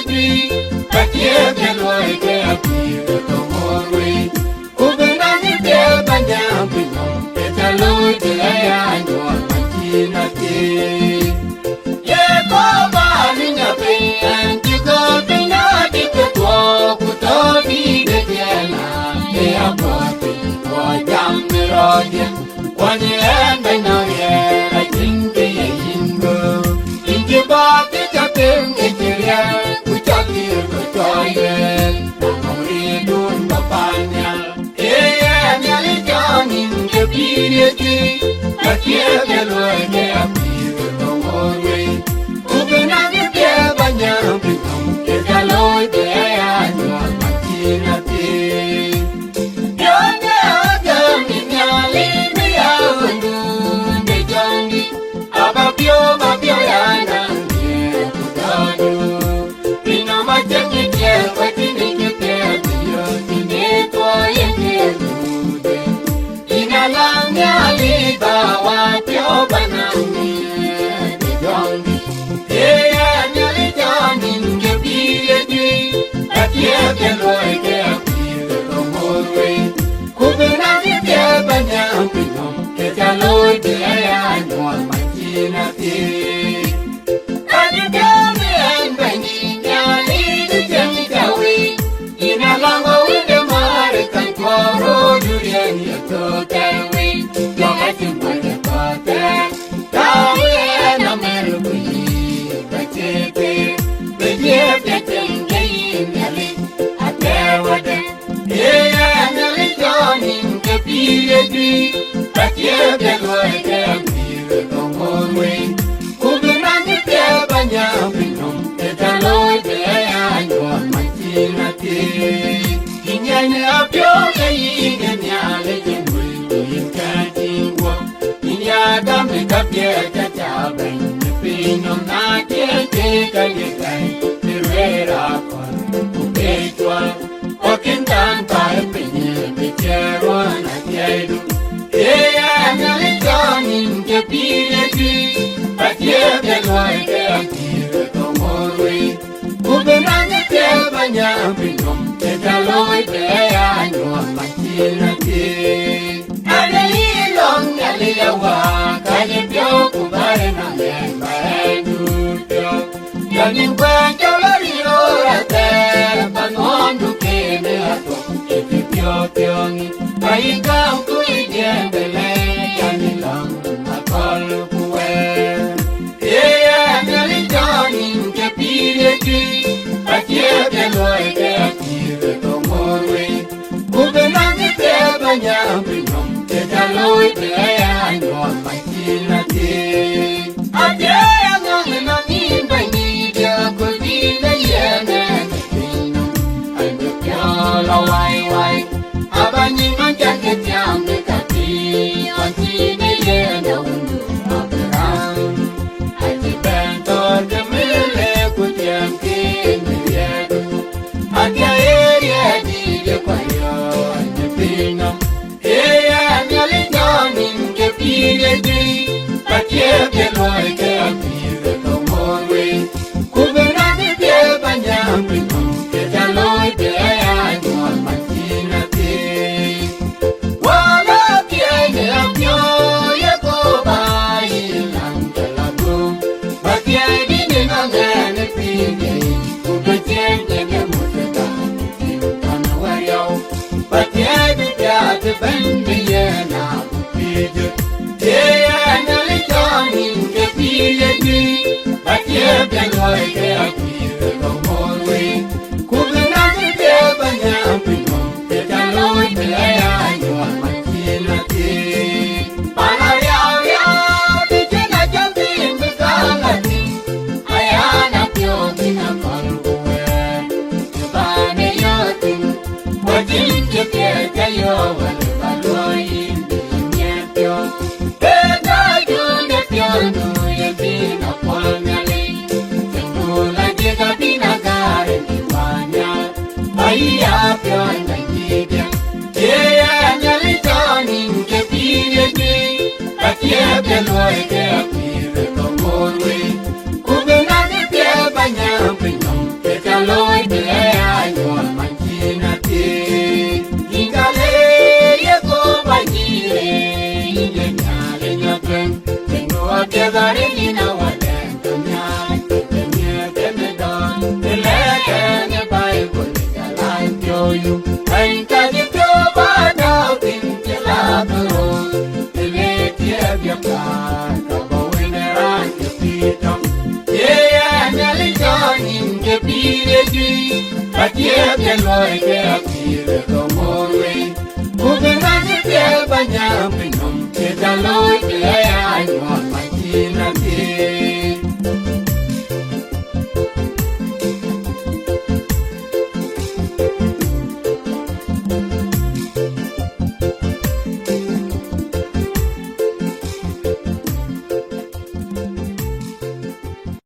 tree, but yeah, the Lord can be the way. Open on the dear Banyam, the Lord, the I know, Martina Day. Yeah, Baba, in a bay, and you go to not the walk with all the Diana. They are bopping, or down the road. One year, I know, yeah, I think they are go. In the bar, the captain, which are here to join. Only doing Papania. Yeah, nearly gone in the period. But yeah, the Lord, they appear no more way. Open up the dear Banyam, get the Lord, they are not Martina Day. You're the in your leave me out. The Johnny, about your Mapiana. But yeah, the Lord can be the whole way. Open on the dear Banyam, the Lord, I know Martina Day. In your pure in your legend, we can't in your dumb up yet at job and the pain of not yet take a time to read up on page 1. Walking down by a penny, the chair one at the do. Yeah, I'm not gone in the period, but yeah, the Lord can be the more way. Open on the tail, Banyam, the Lord, there I know Martina Day. And a little long, a little walk, I live your Kubarina, and I do. Young in Bank, you're there, but on to came if you're young, I come to it, and the land, long, I call you well. Yeah, I'm really done in the period, but yeah, the Lord can be the more way. Open on the tail, Banyam, the Lord, I know Martina Day. I dare not in by me, there could be the year, and the pure why. Abani man jacket down the cati, on the year, no around. I depend on the mill, put them in the year. At the area, the choir, and the pinum. Yeah, I'm nearly done in the period, but yeah, the Lord can be the more way. Open on the dear Banyam, the Lord, there I know Martina Day. While up here, you go by and the lagoon, but yeah, I didn't know that the period, who pretend and the motor, you don't know where you, but yeah, the band, yeah, now, yeah, I'm nearly done in the period, but yeah, the Lord can be the more way. Couldn't not be there, but now, the Lord, I know Martina Day. Palaya, the Jenna jumping the Galati, I am a pure in a convoy. The Bani Yotin, what did you get your Valoi in the Nepio? Better do the Piono, you've been upon the lake. The Pula did a Pinagar and Ivania. I have your idea. Yeah, I'm nearly done in the period, but yeah, the Lord can be the more way. Open on the dear Banyam, the Anh ta đi theo ba đào tình chỉ là cơ Thì lệ chia việc cả Cả bầu in ra cho phi trong Thế anh lý cho nhìn cho phi lệ duy Bà chia cái loài cái phi lệ không môn